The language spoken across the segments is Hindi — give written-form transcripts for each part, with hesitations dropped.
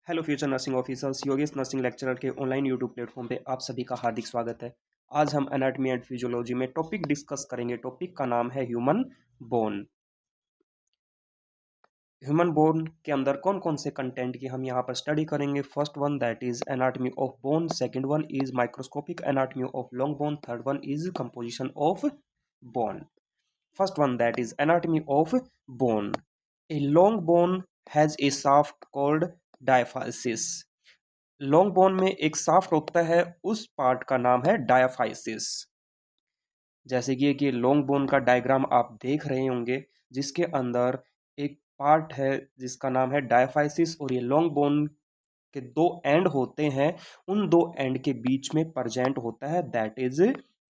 Hello future nursing officers, Yogesh nursing lecturer के ऑनलाइन यूट्यूब प्लेटफॉर्म पे आप सभी का हार्दिक स्वागत है। आज हम एनाटॉमी एंड फिजियोलॉजी में टॉपिक डिस्कस करेंगे। टॉपिक का नाम है ह्यूमन बोन। ह्यूमन बोन के अंदर कौन कौन से कंटेंट की हम यहाँ पर स्टडी करेंगे। First one that is anatomy of bone, second one is microscopic anatomy of long bone, third one is composition of bone. First one that is anatomy of bone. A long bone has a shaft called diaphysis. Long bone में एक शाफ्ट होता है, उस पार्ट का नाम है डायाफाइसिस। जैसे कि लॉन्ग बोन का डायग्राम आप देख रहे होंगे, जिसके अंदर एक पार्ट है जिसका नाम है डायाफाइसिस, और ये लॉन्ग बोन के दो एंड होते हैं, उन दो एंड के बीच में प्रेजेंट होता है, that is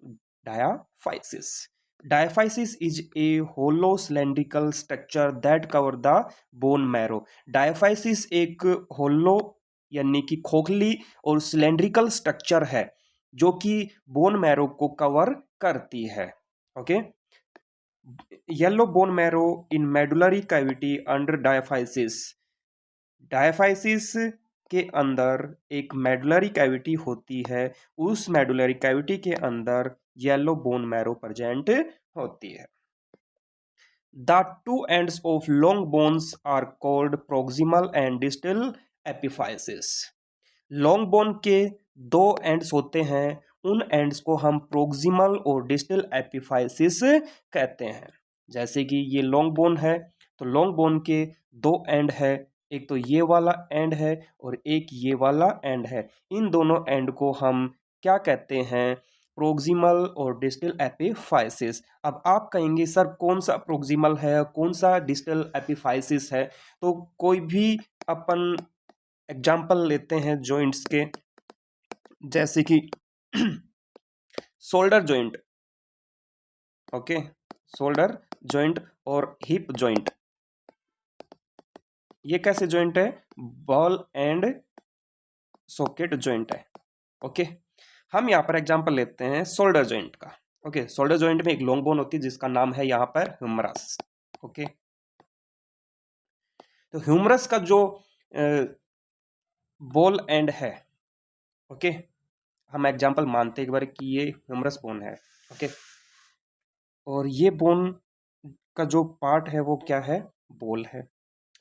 diaphysis. Diaphysis is a hollow cylindrical structure that cover the bone marrow. Diaphysis एक होलो यानी कि खोखली और सिलेंड्रिकल स्ट्रक्चर है जो कि बोन मैरो को कवर करती है। Okay, yellow bone marrow in medullary cavity under diaphysis. Diaphysis के अंदर एक मेडुलरी कैविटी होती है, उस मेडुलरी कैविटी के अंदर येलो बोन मैरो प्रेजेंट होती है। The two ends of long bones are called proximal and distal epiphysis. Long bone के दो एंड्स होते हैं, उन एंड्स को हम प्रोक्सिमल और डिस्टल एपिफाइसिस कहते हैं। जैसे कि ये लॉन्ग बोन है, तो लॉन्ग बोन के दो एंड है, एक तो ये वाला एंड है और एक ये वाला एंड है। इन दोनों एंड को हम क्या कहते हैं? प्रोक्सिमल और डिस्टल एपिफाइसिस। अब आप कहेंगे सर कौन सा प्रोक्सिमल है, कौन सा डिस्टल एपिफाइसिस है? तो कोई भी अपन एग्जाम्पल लेते हैं जॉइंट्स के, जैसे कि shoulder joint. Okay, shoulder joint और हिप जॉइंट, ये कैसे जॉइंट है? बॉल एंड सॉकेट जॉइंट है। ओके, हम यहाँ पर एग्जांपल लेते हैं शोल्डर जॉइंट का। ओके, शोल्डर जॉइंट में एक लॉन्ग बोन होती है जिसका नाम है यहाँ पर ह्यूमरस। ओके, तो ह्यूमरस का जो बॉल एंड है, ओके, हम एग्जांपल मानते हैं एक बार कि ये ह्यूमरस बोन है। ओके, और ये बोन का जो पार्ट है वो क्या है? बोल है।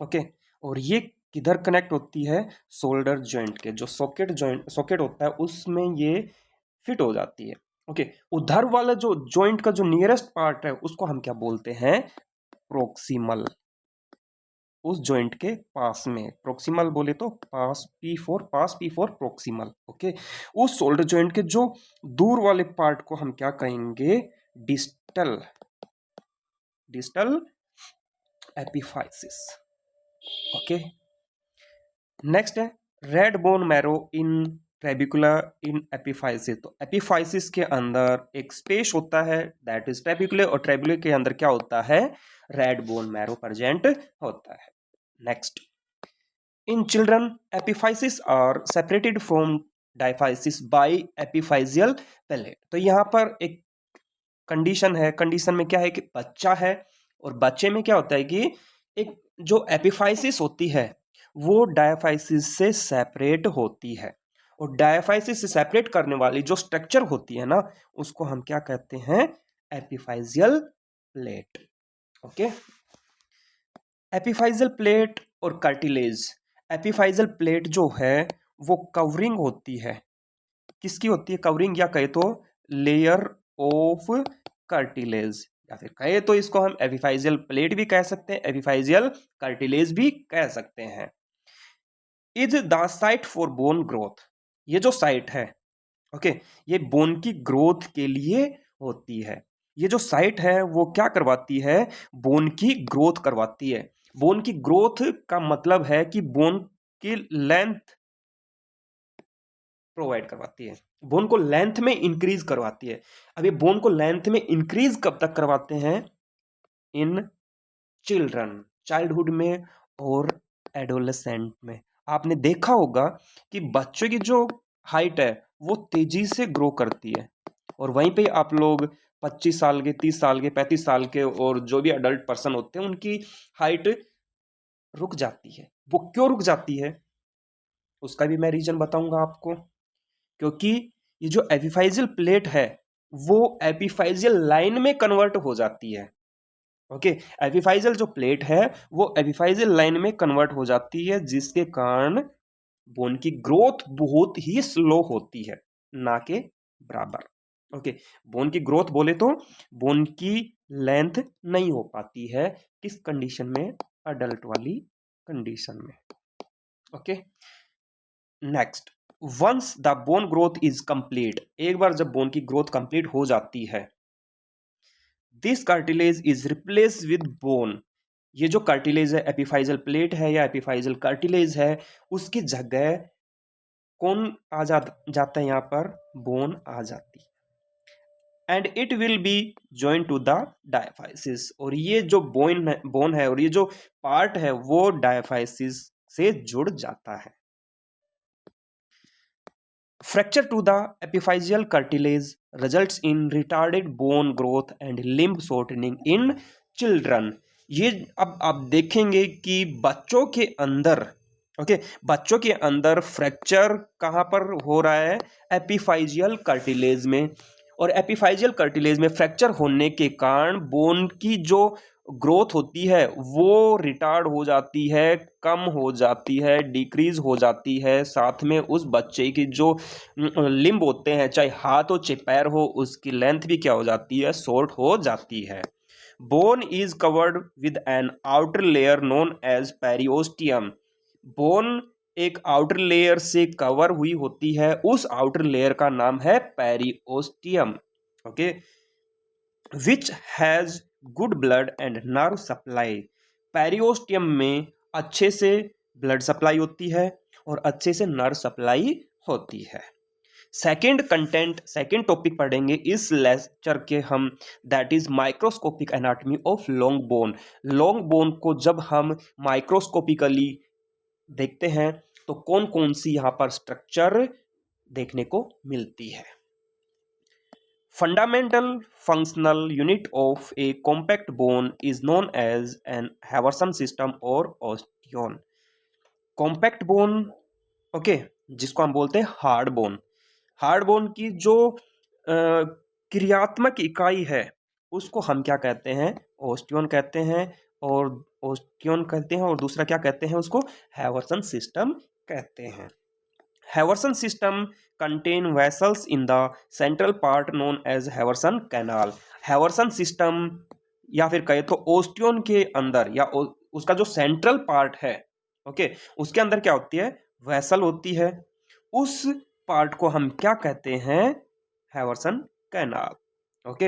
ओके, और ये किधर कनेक्ट होती है? शोल्डर जॉइंट के जो सॉकेट होता है उसमें ये फिट हो जाती है। ओके, उधर वाला जो जॉइंट का जो नियरेस्ट पार्ट है उसको हम क्या बोलते हैं? प्रोक्सिमल। उस जॉइंट के पास में प्रोक्सिमल बोले तो पास, पी फॉर प्रोक्सिमल। ओके, उस शोल्डर जॉइंट के जो दूर वाले पार्ट को हम क्या कहेंगे? Distal epiphysis. ओके, नेक्स्ट है रेड बोन मैरो इन ट्रेबिकुलर इन एपिफाइसिस। तो एपिफाइसिस के अंदर एक स्पेस होता है, दैट इज ट्रेबिकुलर, और ट्रेबिकुलर के अंदर क्या होता है? रेड बोन मैरो प्रेजेंट होता है। Next, in children epiphysis are separated from diaphysis by epiphyseal plate. तो यहाँ पर एक कंडीशन है, कंडीशन में क्या है कि बच्चा है, और बच्चे में क्या होता है कि एक जो एपिफाइसिस होती है वो डायफाइसिस से सेपरेट होती है, और डायफाइसिस से सेपरेट करने वाली जो स्ट्रक्चर होती है ना, उसको हम क्या कहते हैं? एपिफाइजियल प्लेट। ओके, एपिफाइजियल प्लेट और कार्टिलेज। एपिफाइजियल प्लेट जो है वो कवरिंग होती है, किसकी होती है कवरिंग? या कहे तो लेयर ऑफ कार्टिलेज, या फिर कहे तो इसको हम एपिफाइजियल प्लेट भी कह सकते हैं, एपिफाइजियल कार्टिलेज भी कह सकते हैं। Is the site for bone growth. ये जो साइट है, ओके, ये बोन की ग्रोथ के लिए होती है। ये जो साइट है वो क्या करवाती है? बोन की ग्रोथ करवाती है। बोन की ग्रोथ का मतलब है कि बोन की लेंथ प्रोवाइड करवाती है, बोन को लेंथ में इंक्रीज करवाती है। अब ये बोन को लेंथ में इंक्रीज कब तक करवाते हैं? इन चिल्ड्रन, चाइल्डहुड में और एडोलेसेंट में। आपने देखा होगा कि बच्चों की जो हाइट है वो तेजी से ग्रो करती है, और वहीं पे आप लोग 25 साल के, 30 साल के, 35 साल के और जो भी अडल्ट पर्सन होते हैं उनकी हाइट रुक जाती है। वो क्यों रुक जाती है? उसका भी मैं रीजन बताऊंगा आपको, क्योंकि ये जो एपिफाइजियल प्लेट है वो एपिफाइजियल लाइन में कन्वर्ट हो जाती है। ओके, एपिफाइजियल जो प्लेट है वो एपिफाइजियल लाइन में कन्वर्ट हो जाती है, जिसके कारण बोन की ग्रोथ बहुत ही स्लो होती है, ना के बराबर। ओके, बोन की ग्रोथ बोले तो बोन की लेंथ नहीं हो पाती है, किस कंडीशन में? अडल्ट वाली कंडीशन में। Okay, next, once the bone growth is complete, एक बार जब बोन की ग्रोथ कंप्लीट हो जाती है, this cartilage is replace with bone, ये जो कार्टिलेज है एपिफाइजल प्लेट है या एपिफाइजल कार्टिलेज है, उसकी जगह कौन जाता है? यहाँ पर बोन आ जाती, and it will be join to the diaphysis, और ये जो बोन है और ये जो पार्ट है वो डायफाइसिस से जुड़ जाता है। Fracture to the epiphyseal cartilage results in retarded bone growth and limb shortening in children. ये अब आप देखेंगे कि बच्चों के अंदर, ओके, बच्चों के अंदर फ्रैक्चर कहाँ पर हो रहा है? एपिफाइजियल कार्टिलेज में, और एपिफाइजियल कार्टिलेज में फ्रैक्चर होने के कारण बोन की जो ग्रोथ होती है वो रिटार्ड हो जाती है, कम हो जाती है, डिक्रीज हो जाती है। साथ में उस बच्चे की जो लिम्ब होते हैं, चाहे हाथ हो चाहे पैर हो, उसकी लेंथ भी क्या हो जाती है? शॉर्ट हो जाती है। Bone is covered with an outer layer known as periosteum, bone एक आउटर लेयर से कवर हुई होती है, उस आउटर लेयर का नाम है periosteum. Okay, which has good blood and nerve supply, periosteum में अच्छे से ब्लड सप्लाई होती है और अच्छे से नर्व सप्लाई होती है। सेकेंड टॉपिक पढ़ेंगे इस लेक्चर के हम, that is microscopic anatomy of long bone. Long bone को जब हम माइक्रोस्कोपिकली देखते हैं तो कौन कौन सी यहां पर स्ट्रक्चर देखने को मिलती है। Fundamental functional unit of a compact bone is known as an Haversian system और ऑस्टियन। कॉम्पैक्ट बोन, ओके, जिसको हम बोलते हैं हार्ड बोन, हार्ड बोन की जो क्रियात्मक इकाई है उसको हम क्या कहते हैं? ऑस्टियन कहते हैं, और ऑस्टियन कहते हैं, और दूसरा क्या कहते हैं? उसको हैवर्सन सिस्टम कहते हैं। Haversian system contain vessels in the central part known as Haversian canal. Haversian system या फिर कहे तो ऑस्टियन के अंदर या उसका जो सेंट्रल पार्ट है, ओके, उसके अंदर क्या होती है? वेसल होती है। उस पार्ट को हम क्या कहते हैं? हैवर्सन कैनाल। ओके,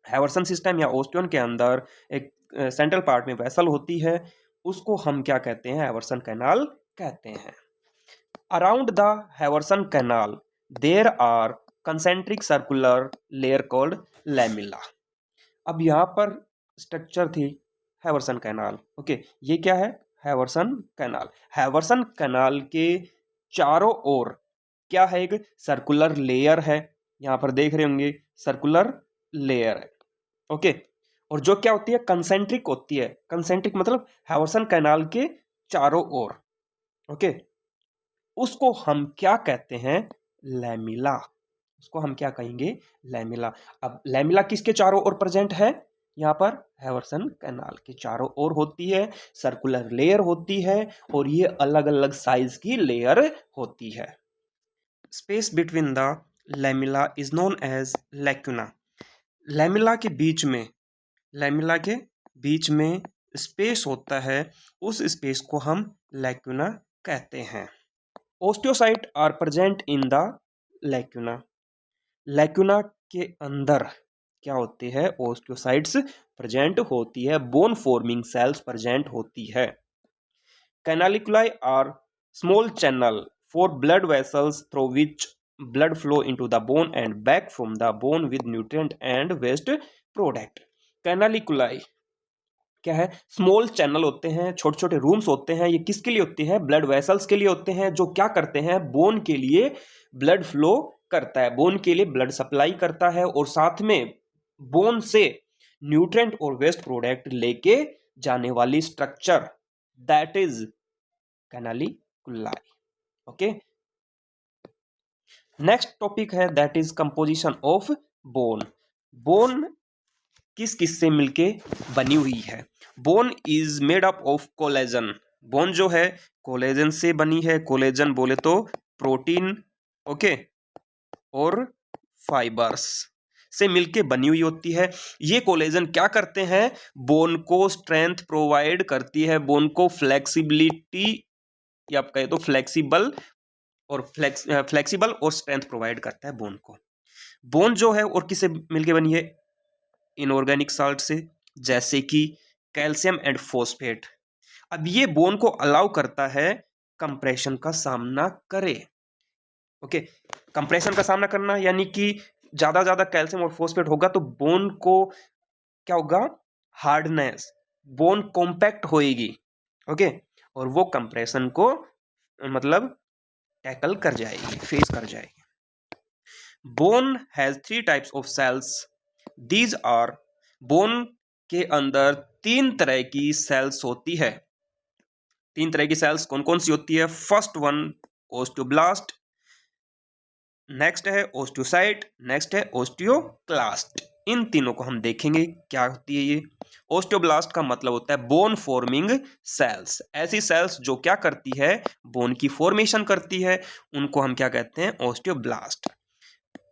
हैवर्सन सिस्टम या ऑस्टियन के अंदर एक सेंट्रल पार्ट में वेसल होती है, उसको हम क्या कहते हैं? हैवर्सन कैनाल कहते हैं। Around the Haversian canal there are concentric circular layer called lamella. अब यहाँ पर स्ट्रक्चर थी हैवर्सन कैनाल। ओके, ये क्या है? हैवर्सन कैनाल। हैवर्सन कैनाल के चारों ओर क्या है? एक सर्कुलर लेयर है, यहाँ पर देख रहे होंगे सर्कुलर लेयर है। ओके, और जो क्या होती है? कंसेंट्रिक होती है। कंसेंट्रिक मतलब हैवर्सन कैनाल के चारों ओर। ओके, उसको हम क्या कहते हैं? लैमिला। उसको हम क्या कहेंगे? लैमिला। अब लैमिला किसके चारों ओर प्रेजेंट है? यहाँ पर हैवर्सन कैनाल के चारों ओर होती है, सर्कुलर लेयर होती है, और ये अलग अलग साइज की लेयर होती है। Space between the lamella is known as lacuna. Lamella के बीच में, लैमिला के बीच में स्पेस होता है, उस स्पेस को हम लैक्यूना कहते हैं। Osteocyte are present in the lacuna. Lacuna के अंदर क्या होते हैं? ओस्टियोसाइट्स प्रेजेंट होती है, बोन फॉर्मिंग सेल्स प्रेजेंट होती है। Canaliculi are small channel for blood vessels through which blood flow into the bone and back from the bone with nutrient and waste product. कैनालिकुलाई क्या है? स्मॉल चैनल होते हैं, छोटे छोटे रूम्स होते हैं। ये किसके लिए होते हैं? ब्लड वेसल्स के लिए होते हैं, जो क्या करते हैं? बोन के लिए ब्लड फ्लो करता है, बोन के लिए ब्लड सप्लाई करता है, और साथ में बोन से न्यूट्रिएंट और वेस्ट प्रोडक्ट लेके जाने वाली structure, that is canaliculi. Okay, next topic है that is composition of bone. Bone किस किस से मिलके बनी हुई है? Bone is made up of collagen. Bone जो है कोलेजन से बनी है। कोलेजन बोले तो प्रोटीन, ओके, और फाइबर्स से मिलके बनी हुई होती है। ये कोलेजन क्या करते हैं? बोन को स्ट्रेंथ प्रोवाइड करती है, बोन को फ्लेक्सिबिलिटी, या आप कहे तो फ्लेक्सिबल और स्ट्रेंथ प्रोवाइड करता है बोन को। बोन जो है और किससे मिलके बनी है? इनऑर्गेनिक साल्ट से, जैसे कि कैल्शियम एंड फॉस्फेट। अब ये बोन को अलाउ करता है कंप्रेशन का सामना करे। ओके, कंप्रेशन का सामना करना यानी कि ज्यादा कैल्शियम और फॉस्फेट होगा तो बोन को क्या होगा? हार्डनेस, बोन कॉम्पैक्ट होएगी। ओके, और वो कंप्रेशन को मतलब टैकल कर जाएगी, फेस कर जाएगी। Bone has 3 types of cells. These are, bone के अंदर 3 तरह की सेल्स होती है। 3 तरह की सेल्स कौन कौन सी होती है? फर्स्ट वन ओस्टियोब्लास्ट, नेक्स्ट है ओस्टियोसाइट, नेक्स्ट है ओस्टियोक्लास्ट। इन तीनों को हम देखेंगे क्या होती है ये। ओस्टियोब्लास्ट का मतलब होता है बोन फॉर्मिंग सेल्स। ऐसी सेल्स जो क्या करती है? बोन की फॉर्मेशन करती है, उनको हम क्या कहते हैं? ओस्टियोब्लास्ट।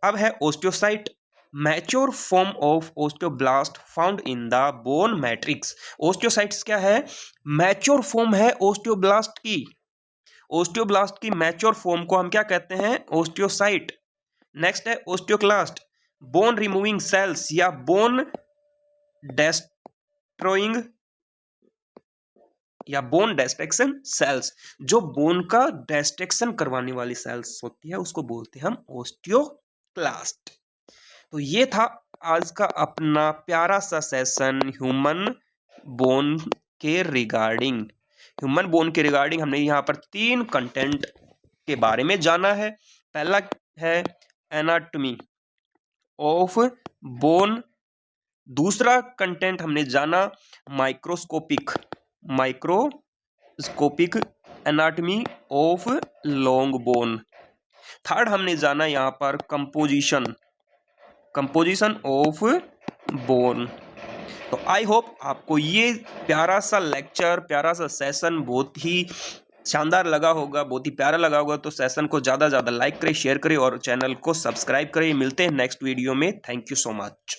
अब है osteocyte, mature form of osteoblast found in the bone matrix. Osteocytes क्या है? मैच्योर फॉर्म है ओस्टियोब्लास्ट की। ओस्टियोब्लास्ट की मैच्योर फॉर्म को हम क्या कहते हैं? ओस्टियोसाइट। नेक्स्ट है ओस्टियोक्लास्ट, बोन रिमूविंग सेल्स या बोन डेस्ट्रॉइंग या बोन डेस्ट्रक्शन सेल्स। जो बोन का डेस्ट्रक्शन करवाने वाली सेल्स होती है उसको बोलते हैं हम ओस्टियोक्लास्ट। तो ये था आज का अपना प्यारा सा सेशन ह्यूमन बोन के रिगार्डिंग। ह्यूमन बोन के रिगार्डिंग हमने यहाँ पर 3 कंटेंट के बारे में जाना है। पहला है एनाटॉमी ऑफ बोन, दूसरा कंटेंट हमने जाना microscopic anatomy of long bone. Third हमने जाना यहाँ पर कंपोजिशन ऑफ बोन। तो आई होप आपको ये प्यारा सा लेक्चर, प्यारा सा सेशन बहुत ही शानदार लगा होगा, बहुत ही प्यारा लगा होगा। तो सेशन को ज़्यादा लाइक करें, शेयर करें और चैनल को सब्सक्राइब करें। मिलते हैं नेक्स्ट वीडियो में। Thank you so much.